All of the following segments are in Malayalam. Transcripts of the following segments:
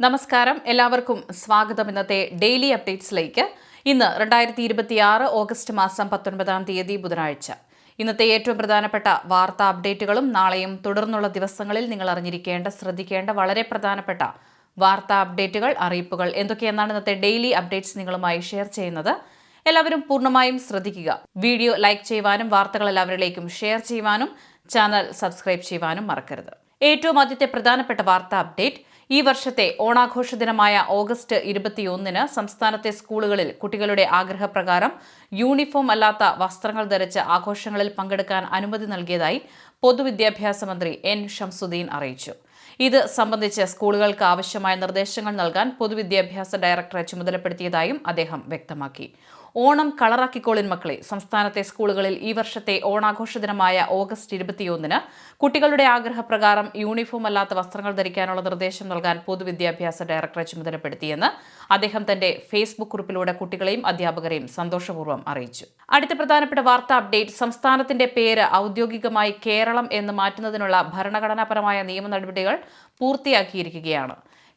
നമസ്കാരം, എല്ലാവർക്കും സ്വാഗതം. ഇന്നത്തെ ഡെയിലി അപ്ഡേറ്റ്സിലേക്ക്. ഇന്ന് 2026 ഓഗസ്റ്റ് മാസം 19 ബുധനാഴ്ച. ഇന്നത്തെ ഏറ്റവും പ്രധാനപ്പെട്ട വാർത്താ അപ്ഡേറ്റുകളും നാളെയും തുടർന്നുള്ള ദിവസങ്ങളിൽ നിങ്ങൾ ശ്രദ്ധിക്കേണ്ട വളരെ പ്രധാനപ്പെട്ട വാർത്താ അപ്ഡേറ്റുകൾ, അറിയിപ്പുകൾ എന്തൊക്കെയെന്നാണ് ഇന്നത്തെ ഡെയിലി അപ്ഡേറ്റ്സ് നിങ്ങളുമായി ഷെയർ ചെയ്യുന്നത്. എല്ലാവരും പൂർണ്ണമായും ശ്രദ്ധിക്കുക. വീഡിയോ ലൈക്ക് ചെയ്യുവാനും വാർത്തകൾ എല്ലാവരിലേക്കും ഷെയർ ചെയ്യുവാനും ചാനൽ സബ്സ്ക്രൈബ് ചെയ്യുവാനും മറക്കരുത്. ഏറ്റവും ആദ്യത്തെ പ്രധാനപ്പെട്ട വാർത്താ അപ്ഡേറ്റ്: ഈ വർഷത്തെ ഓണാഘോഷ ദിനമായ ഓഗസ്റ്റ് 21 സംസ്ഥാനത്തെ സ്കൂളുകളിൽ കുട്ടികളുടെ ആഗ്രഹപ്രകാരം യൂണിഫോം അല്ലാത്ത വസ്ത്രങ്ങൾ ധരിച്ച് ആഘോഷങ്ങളിൽ പങ്കെടുക്കാൻ അനുമതി നൽകിയതായി പൊതുവിദ്യാഭ്യാസ മന്ത്രി എൻ ഷംസുദ്ദീൻ അറിയിച്ചു. ഇത് സംബന്ധിച്ച് സ്കൂളുകൾക്ക് ആവശ്യമായ നിർദ്ദേശങ്ങൾ നൽകാൻ പൊതുവിദ്യാഭ്യാസ ഡയറക്ടറെ ചുമതലപ്പെടുത്തിയതായും അദ്ദേഹം വ്യക്തമാക്കി. ഓണം കളറാക്കിക്കോളിൻ മക്കളെ. സംസ്ഥാനത്തെ സ്കൂളുകളിൽ ഈ വർഷത്തെ ഓണാഘോഷ ദിനമായ ഓഗസ്റ്റ് 21 കുട്ടികളുടെ ആഗ്രഹപ്രകാരം യൂണിഫോം അല്ലാത്ത വസ്ത്രങ്ങൾ ധരിക്കാനുള്ള നിർദ്ദേശം നൽകാൻ പൊതുവിദ്യാഭ്യാസ ഡയറക്ടറെ ചുമതലപ്പെടുത്തിയെന്ന് അദ്ദേഹം തന്റെ ഫേസ്ബുക്ക് കുറിപ്പിലൂടെ കുട്ടികളെയും അധ്യാപകരെയും സന്തോഷപൂർവ്വം അറിയിച്ചു. അടുത്ത പ്രധാനപ്പെട്ട വാർത്താ അപ്ഡേറ്റ്: സംസ്ഥാനത്തിന്റെ പേര് ഔദ്യോഗികമായി കേരളം എന്ന് മാറ്റുന്നതിനുള്ള ഭരണഘടനാപരമായ നിയമ നടപടികൾ പൂർത്തിയാക്കിയിരിക്കുകയാണ്.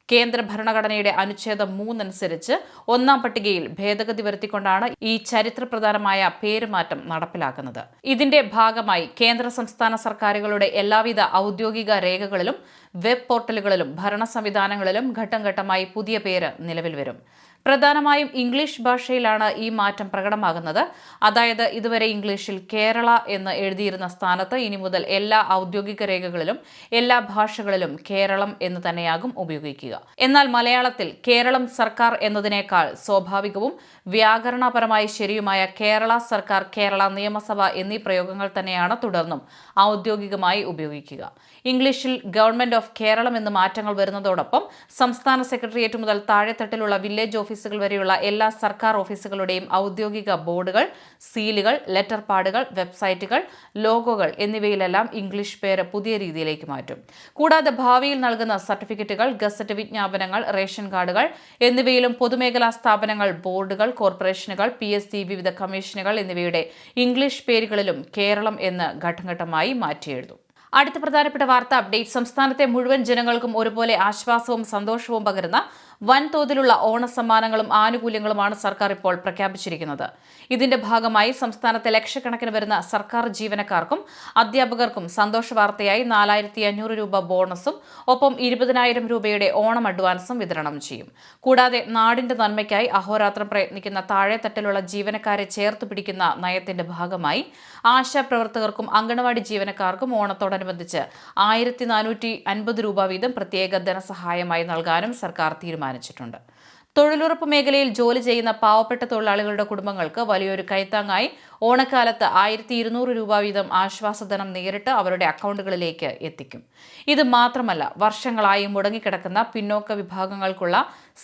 കേന്ദ്ര ഭരണഘടനയുടെ അനുച്ഛേദം 3 അനുസരിച്ച് ഒന്നാം പട്ടികയിൽ ഭേദഗതി വരുത്തിക്കൊണ്ടാണ് ഈ ചരിത്രപ്രധാനമായ പേരുമാറ്റം നടപ്പിലാക്കുന്നത്. ഇതിന്റെ ഭാഗമായി കേന്ദ്ര സംസ്ഥാന സർക്കാരുകളുടെ എല്ലാവിധ ഔദ്യോഗിക രേഖകളിലും വെബ് പോർട്ടലുകളിലും ഭരണ സംവിധാനങ്ങളിലും ഘട്ടം ഘട്ടമായി പുതിയ പേര് നിലവിൽ വരും. പ്രധാനമായും ഇംഗ്ലീഷ് ഭാഷയിലാണ് ഈ മാറ്റം പ്രകടമാകുന്നത്. അതായത് ഇതുവരെ ഇംഗ്ലീഷിൽ കേരള എന്ന് എഴുതിയിരുന്ന സ്ഥാനത്ത് ഇനി മുതൽ എല്ലാ ഔദ്യോഗിക രേഖകളിലും എല്ലാ ഭാഷകളിലും കേരളം എന്ന് തന്നെയാകും ഉപയോഗിക്കുക. എന്നാൽ മലയാളത്തിൽ കേരളം സർക്കാർ എന്നതിനേക്കാൾ സ്വാഭാവികവും വ്യാകരണപരമായി ശരിയുമായ കേരള സർക്കാർ, കേരള നിയമസഭ എന്നീ പ്രയോഗങ്ങൾ തന്നെയാണ് തുടർന്നും ഔദ്യോഗികമായി ഉപയോഗിക്കുക. ഇംഗ്ലീഷിൽ ഗവൺമെന്റ് ഓഫ് കേരളം എന്ന് മാറ്റങ്ങൾ വരുന്നതോടൊപ്പം സംസ്ഥാന സെക്രട്ടേറിയറ്റ് മുതൽ താഴെത്തട്ടിലുള്ള വില്ലേജ് ഓഫീസുകൾ വരെയുള്ള എല്ലാ സർക്കാർ ഓഫീസുകളുടെയും ഔദ്യോഗിക ബോർഡുകൾ, സീലുകൾ, ലെറ്റർ പാഡുകൾ, വെബ്സൈറ്റുകൾ, ലോഗോകൾ എന്നിവയിലെല്ലാം ഇംഗ്ലീഷ് പേര് പുതിയ രീതിയിലേക്ക് മാറ്റും. കൂടാതെ ഭാവിയിൽ നൽകുന്ന സർട്ടിഫിക്കറ്റുകൾ, ഗസറ്റ് വിജ്ഞാപനങ്ങൾ, റേഷൻ കാർഡുകൾ എന്നിവയിലും പൊതുമേഖലാ സ്ഥാപനങ്ങൾ, ബോർഡുകൾ, കോർപ്പറേഷനുകൾ, PSC, വിവിധ കമ്മീഷനുകൾ എന്നിവയുടെ ഇംഗ്ലീഷ് പേരുകളിലും കേരളം എന്ന് ഘട്ടംഘട്ടമായി മാറ്റിയെഴുതും. അടുത്ത പ്രധാനപ്പെട്ട വാർത്താ അപ്ഡേറ്റ്: സംസ്ഥാനത്തെ മുഴുവൻ ജനങ്ങൾക്കും ഒരുപോലെ ആശ്വാസവും സന്തോഷവും പകരുന്ന വൻതോതിലുള്ള ഓണസമ്മാനങ്ങളും ആനുകൂല്യങ്ങളുമാണ് സർക്കാർ ഇപ്പോൾ പ്രഖ്യാപിച്ചിരിക്കുന്നത്. ഇതിന്റെ ഭാഗമായി സംസ്ഥാനത്തെ ലക്ഷക്കണക്കിന് വരുന്ന സർക്കാർ ജീവനക്കാർക്കും അധ്യാപകർക്കും സന്തോഷ വാർത്തയായി 4500 രൂപ ബോണസും ഒപ്പം 20,000 രൂപയുടെ ഓണം അഡ്വാൻസും വിതരണം ചെയ്യും. കൂടാതെ നാടിന്റെ നന്മയ്ക്കായി അഹോരാത്രം പ്രയത്നിക്കുന്ന താഴെത്തട്ടിലുള്ള ജീവനക്കാരെ ചേർത്ത് പിടിക്കുന്ന നയത്തിന്റെ ഭാഗമായി ആശാപ്രവർത്തകർക്കും അംഗനവാടി ജീവനക്കാർക്കും ഓണത്തോടനുബന്ധിച്ച് 1450 രൂപ വീതം പ്രത്യേക ധനസഹായമായി നൽകാനും സർക്കാർ തീരുമാനിച്ചിട്ടുണ്ട്. തൊഴിലുറപ്പ് മേഖലയിൽ ജോലി ചെയ്യുന്ന പാവപ്പെട്ട തൊഴിലാളികളുടെ കുടുംബങ്ങൾക്ക് വലിയൊരു കൈത്താങ്ങായി ഓണക്കാലത്ത് 1200 രൂപ വീതം ആശ്വാസധനം നേരിട്ട് അവരുടെ അക്കൗണ്ടുകളിലേക്ക് എത്തിക്കും. ഇത് മാത്രമല്ല, വർഷങ്ങളായി മുടങ്ങിക്കിടക്കുന്ന പിന്നോക്ക വിഭാഗങ്ങൾക്കുള്ള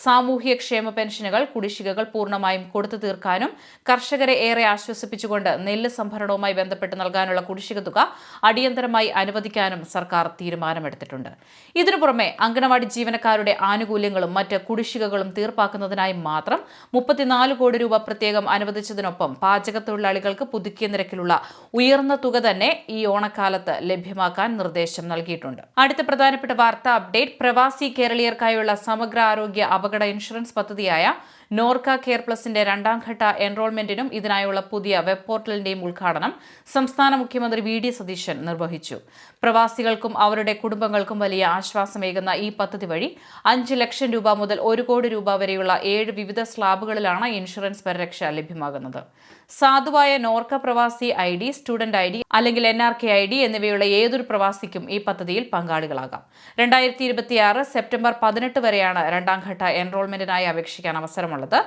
സാമൂഹ്യക്ഷേമ പെൻഷനുകൾ കുടിശ്ശികകൾ പൂർണ്ണമായും കൊടുത്തു തീർക്കാനും കർഷകരെ ഏറെ ആശ്വസിപ്പിച്ചുകൊണ്ട് നെല്ല് സംഭരണവുമായി ബന്ധപ്പെട്ട് നൽകാനുള്ള കുടിശ്ശിക തുക അടിയന്തരമായി അനുവദിക്കാനും സർക്കാർ തീരുമാനമെടുത്തിട്ടുണ്ട്. ഇതിനു പുറമെ അംഗനവാടി ജീവനക്കാരുടെ ആനുകൂല്യങ്ങളും മറ്റ് കുടിശ്ശികകളും തീർപ്പാക്കുന്നതിനായി മാത്രം 34 കോടി രൂപ പ്രത്യേകം അനുവദിച്ചതിനൊപ്പം പാചക തൊഴിലാളികൾക്ക് പുതുക്കിയ നിരക്കിലുള്ള ഉയർന്ന തുക തന്നെ ഈ ഓണക്കാലത്ത് ലഭ്യമാക്കാൻ നിർദ്ദേശം നൽകിയിട്ടുണ്ട്. അടുത്ത പ്രധാനപ്പെട്ട വാർത്താ അപ്ഡേറ്റ്: പ്രവാസി കേരളീയർക്കായുള്ള സമഗ്ര ആരോഗ്യ അപകട ഇൻഷുറൻസ് പദ്ധതിയായ നോർക്ക കെയർ പ്ലസിന്റെ 2ാം ഘട്ട എൻറോൾമെന്റിനും ഇതിനായുള്ള പുതിയ വെബ് പോർട്ടലിന്റെയും ഉദ്ഘാടനം സംസ്ഥാന മുഖ്യമന്ത്രി VD സതീശൻ നിർവഹിച്ചു. പ്രവാസികൾക്കും അവരുടെ കുടുംബങ്ങൾക്കും വലിയ ആശ്വാസമേകുന്ന ഈ പദ്ധതി വഴി 5 ലക്ഷം രൂപ മുതൽ 1 കോടി രൂപ വരെയുള്ള 7 വിവിധ സ്ലാബുകളിലാണ് ഇൻഷുറൻസ് പരിരക്ഷ ലഭ്യമാകുന്നത്. സാധുവായ നോർക്ക പ്രവാസി ID, സ്റ്റുഡന്റ് ID അല്ലെങ്കിൽ NRK ID എന്നിവയുള്ള ഏതൊരു പ്രവാസിക്കും ഈ പദ്ധതിയിൽ പങ്കാളികളാകാം. 2026 സെപ്റ്റംബർ 18 വരെയാണ് 2ാം ഘട്ട എൻറോൾമെന്റിനായി അപേക്ഷിക്കാൻ അവസരമുള്ളത്.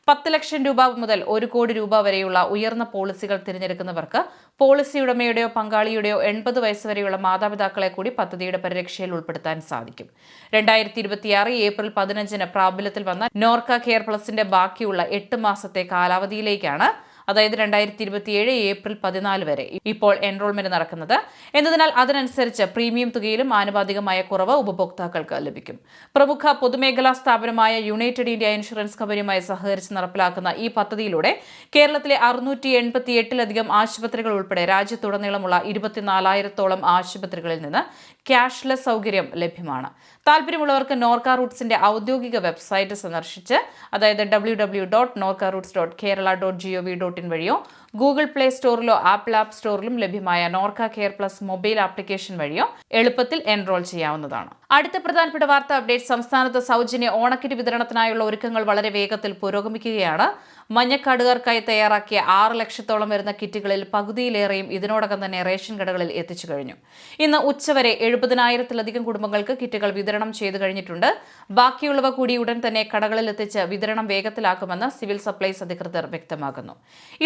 10 ലക്ഷം രൂപ മുതൽ 1 കോടി രൂപ വരെയുള്ള ഉയർന്ന പോളിസികൾ തിരഞ്ഞെടുക്കുന്നവർക്ക് പോളിസി ഉടമയുടെയോ പങ്കാളിയുടെയോ 80 വയസ്സ് വരെയുള്ള മാതാപിതാക്കളെ കൂടി പദ്ധതിയുടെ പരിരക്ഷയിൽ ഉൾപ്പെടുത്താൻ സാധിക്കും. 2026 ഏപ്രിൽ 15 പ്രാബല്യത്തിൽ വന്ന നോർക്ക കെയർ പ്ലസിന്റെ ബാക്കിയുള്ള 8 മാസത്തെ കാലാവധിയിലേക്കാണ്, അതായത് 2027 ഏപ്രിൽ 14 വരെ ഇപ്പോൾ എൻറോൾമെന്റ് നടക്കുന്നത് എന്നതിനാൽ അതിനനുസരിച്ച് പ്രീമിയം തുകയിലും ആനുപാതികമായ കുറവ് ഉപഭോക്താക്കൾക്ക് ലഭിക്കും. പ്രമുഖ പൊതുമേഖലാ സ്ഥാപനമായ യുണൈറ്റഡ് ഇന്ത്യ ഇൻഷുറൻസ് കമ്പനിയുമായി സഹകരിച്ച് നടപ്പിലാക്കുന്ന ഈ പദ്ധതിയിലൂടെ കേരളത്തിലെ 688-ലധികം ആശുപത്രികൾ ഉൾപ്പെടെ രാജ്യത്തുടനീളമുള്ള 24,000-ഓളം ആശുപത്രികളിൽ നിന്ന് ക്യാഷ്ലെസ് സൗകര്യം ലഭ്യമാണ്. താല്പര്യമുള്ളവർക്ക് നോർക്ക റൂട്ട്സിന്റെ ഔദ്യോഗിക വെബ്സൈറ്റ് സന്ദർശിച്ച്, അതായത് www.norcaroots.kerala.gov.in വഴിയോ ഗൂഗിൾ പ്ലേ സ്റ്റോറിലോ ആപ്പിൾ ആപ്പ് സ്റ്റോറിലും ലഭ്യമായ Norka care plus mobile application വഴിയോ എളുപ്പത്തിൽ എൻറോൾ ചെയ്യാവുന്നതാണ്. അടുത്ത പ്രധാനപ്പെട്ട വാർത്താ അപ്ഡേറ്റ്: സംസ്ഥാനത്ത് സൗജന്യ ഓണക്കിറ്റ് വിതരണത്തിനായുള്ള ഒരുക്കങ്ങൾ വളരെ വേഗത്തിൽ പുരോഗമിക്കുകയാണ്. മഞ്ഞക്കാടുകാർക്കായി തയ്യാറാക്കിയ 6 ലക്ഷത്തോളം വരുന്ന കിറ്റുകളിൽ പകുതിയിലേറെയും ഇതിനോടകം തന്നെ റേഷൻ കടകളിൽ എത്തിച്ചു കഴിഞ്ഞു. ഇന്ന് ഉച്ചവരെ 70,000-ലധികം കുടുംബങ്ങൾക്ക് കിറ്റുകൾ വിതരണം ചെയ്തു കഴിഞ്ഞിട്ടുണ്ട്. ബാക്കിയുള്ളവ കൂടി ഉടൻ തന്നെ കടകളിൽ എത്തിച്ച് വിതരണം വേഗത്തിലാക്കുമെന്ന് സിവിൽ സപ്ലൈസ് അധികൃതർ വ്യക്തമാക്കുന്നു.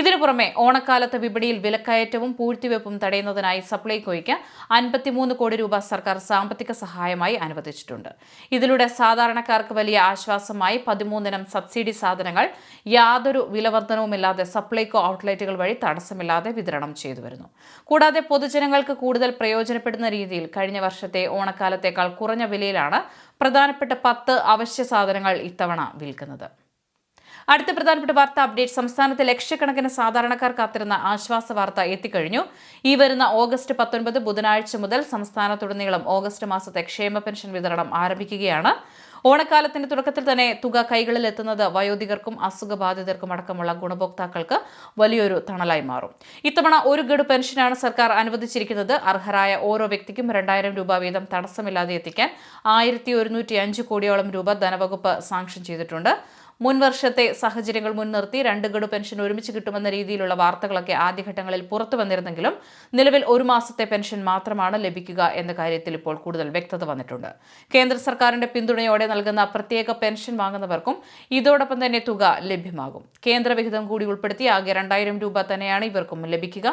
ഇതിനു പുറമെ ഓണക്കാലത്ത് വിപണിയിൽ വിലക്കയറ്റവും പൂഴ്ത്തിവെപ്പും തടയുന്നതിനായി സപ്ലൈകോയ്ക്ക് 53 കോടി രൂപ സർക്കാർ സാമ്പത്തിക സഹായമായി അനുവദിച്ചിട്ടുണ്ട്. ഇതിലൂടെ സാധാരണക്കാർക്ക് വലിയ ആശ്വാസമായി 13 ഇനം സബ്സിഡി സാധനങ്ങൾ യാതൊരു വിലവർദ്ധനവുമില്ലാതെ സപ്ലൈകോ ഔട്ട്ലെറ്റുകൾ വഴി തടസ്സമില്ലാതെ വിതരണം ചെയ്തു വരുന്നു. കൂടാതെ പൊതുജനങ്ങൾക്ക് കൂടുതൽ പ്രയോജനപ്പെടുന്ന രീതിയിൽ കഴിഞ്ഞ വർഷത്തെ ഓണക്കാലത്തേക്കാൾ കുറഞ്ഞ വിലയിലാണ് പ്രധാനപ്പെട്ട 10 അവശ്യ സാധനങ്ങൾ ഇത്തവണ വിൽക്കുന്നത്. അടുത്ത പ്രധാനപ്പെട്ട വാർത്താ അപ്ഡേറ്റ്: സംസ്ഥാനത്തെ ലക്ഷക്കണക്കിന് സാധാരണക്കാർ കാത്തിരുന്ന ആശ്വാസ വാർത്ത എത്തിക്കഴിഞ്ഞു. ഈ വരുന്ന ഓഗസ്റ്റ് 19 ബുധനാഴ്ച മുതൽ സംസ്ഥാനത്തുടനീളം ഓഗസ്റ്റ് മാസത്തെ ക്ഷേമ പെൻഷൻ വിതരണം ആരംഭിക്കുകയാണ്. ഓണക്കാലത്തിന്റെ തുടക്കത്തിൽ തന്നെ തുക കൈകളിൽ എത്തുന്നത് വയോധികർക്കും അസുഖബാധിതർക്കും അടക്കമുള്ള ഗുണഭോക്താക്കൾക്ക് വലിയൊരു തണലായി മാറും. ഇത്തവണ ഒരു ഗഡു പെൻഷനാണ് സർക്കാർ അനുവദിച്ചിരിക്കുന്നത്. അർഹരായ ഓരോ വ്യക്തിക്കും 2000 രൂപ വീതം തടസ്സമില്ലാതെ എത്തിക്കാൻ 1105 കോടിയോളം രൂപ ധനവകുപ്പ് സാങ്ഷൻ ചെയ്തിട്ടുണ്ട്. മുൻവർഷത്തെ സാഹചര്യങ്ങൾ മുൻനിർത്തി 2 ഗഡു പെൻഷൻ ഒരുമിച്ച് കിട്ടുമെന്ന രീതിയിലുള്ള വാർത്തകളൊക്കെ ആദ്യഘട്ടങ്ങളിൽ പുറത്തു വന്നിരുന്നെങ്കിലും നിലവിൽ 1 മാസത്തെ പെൻഷൻ മാത്രമാണ് ലഭിക്കുക എന്ന കാര്യത്തിൽ ഇപ്പോൾ കൂടുതൽ വ്യക്തത വന്നിട്ടുണ്ട്. കേന്ദ്ര സർക്കാരിന്റെ പിന്തുണയോടെ നൽകുന്ന പ്രത്യേക പെൻഷൻ വാങ്ങുന്നവർക്കും ഇതോടൊപ്പം തന്നെ തുക ലഭ്യമാകും. കേന്ദ്രവിഹിതം കൂടി ഉൾപ്പെടുത്തി ആകെ 2000 രൂപ തന്നെയാണ് ഇവർക്കും ലഭിക്കുക.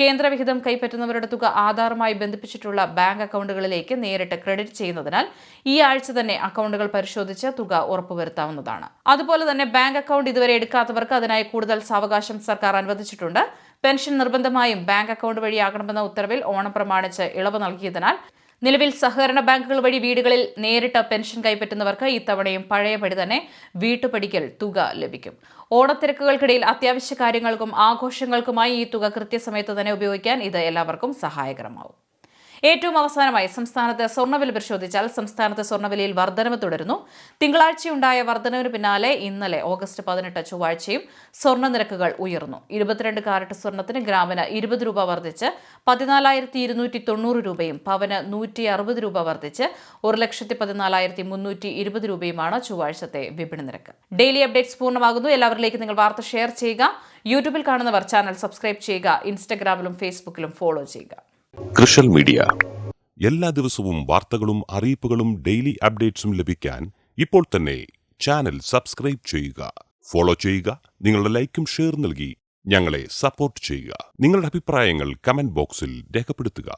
കേന്ദ്രവിഹിതം കൈപ്പറ്റുന്നവരുടെ തുക ആധാറുമായി ബന്ധിപ്പിച്ചിട്ടുള്ള ബാങ്ക് അക്കൗണ്ടുകളിലേക്ക് നേരിട്ട് ക്രെഡിറ്റ് ചെയ്യുന്നതിനാൽ ഈ ആഴ്ച തന്നെ അക്കൗണ്ടുകൾ പരിശോധിച്ച് തുക ഉറപ്പുവരുത്താവുന്നതാണ്. അതുപോലെ തന്നെ ബാങ്ക് അക്കൗണ്ട് ഇതുവരെ എടുക്കാത്തവർക്ക് അതിനായി കൂടുതൽ സാവകാശം സർക്കാർ അനുവദിച്ചിട്ടുണ്ട്. പെൻഷൻ നിർബന്ധമായും ബാങ്ക് അക്കൗണ്ട് വഴിയാകണമെന്ന ഉത്തരവിൽ ഓണം പ്രമാണിച്ച് ഇളവ് നൽകിയതിനാൽ നിലവിൽ സഹകരണ ബാങ്കുകൾ വഴി വീടുകളിൽ നേരിട്ട് പെൻഷൻ കൈപ്പറ്റുന്നവർക്ക് ഇത്തവണയും പഴയപടി തന്നെ വീട്ടുപടിക്കൽ തുക ലഭിക്കും. ഓണത്തിരക്കുകൾക്കിടയിൽ അത്യാവശ്യ കാര്യങ്ങൾക്കും ആഘോഷങ്ങൾക്കുമായി ഈ തുക കൃത്യസമയത്ത് തന്നെ ഉപയോഗിക്കാൻ ഇത് എല്ലാവർക്കും സഹായകരമാവും. ഏറ്റവും അവസാനമായി സംസ്ഥാനത്ത് സ്വർണ്ണവില പരിശോധിച്ചാൽ സംസ്ഥാനത്ത് സ്വർണ്ണവിലയിൽ വർധനവ് തുടരുന്നു. തിങ്കളാഴ്ചയുണ്ടായ വർധനവിന് പിന്നാലെ ഇന്നലെ ഓഗസ്റ്റ് 18 ചൊവ്വാഴ്ചയും സ്വർണ്ണ നിരക്കുകൾ ഉയർന്നു. 22 കാരറ്റ് സ്വർണ്ണത്തിന് ഗ്രാമിന് 20 രൂപ വർദ്ധിച്ച് 14,290 രൂപയും പവന് 160 രൂപ വർദ്ധിച്ച് 1,14,320 രൂപയുമാണ് ചൊവ്വാഴ്ചത്തെ വിപണി നിരക്ക്. ഡെയിലി അപ്ഡേറ്റ്സ് പൂർണ്ണമാകുന്നു. എല്ലാവരിലേക്കും നിങ്ങൾ വാർത്ത ഷെയർ ചെയ്യുക. യൂട്യൂബിൽ കാണുന്നവർ ചാനൽ സബ്സ്ക്രൈബ് ചെയ്യുക. ഇൻസ്റ്റഗ്രാമിലും ഫേസ്ബുക്കിലും ഫോളോ ചെയ്യുക. കൃഷൽ മീഡിയ എല്ലാ ദിവസവും വാർത്തകളും അറിയിപ്പുകളും ഡെയിലി അപ്ഡേറ്റ്സും ലഭിക്കാൻ ഇപ്പോൾ തന്നെ ചാനൽ സബ്സ്ക്രൈബ് ചെയ്യുക, ഫോളോ ചെയ്യുക. നിങ്ങളുടെ ലൈക്കും ഷെയർ നൽകി ഞങ്ങളെ സപ്പോർട്ട് ചെയ്യുക. നിങ്ങളുടെ അഭിപ്രായങ്ങൾ കമന്റ് ബോക്സിൽ രേഖപ്പെടുത്തുക.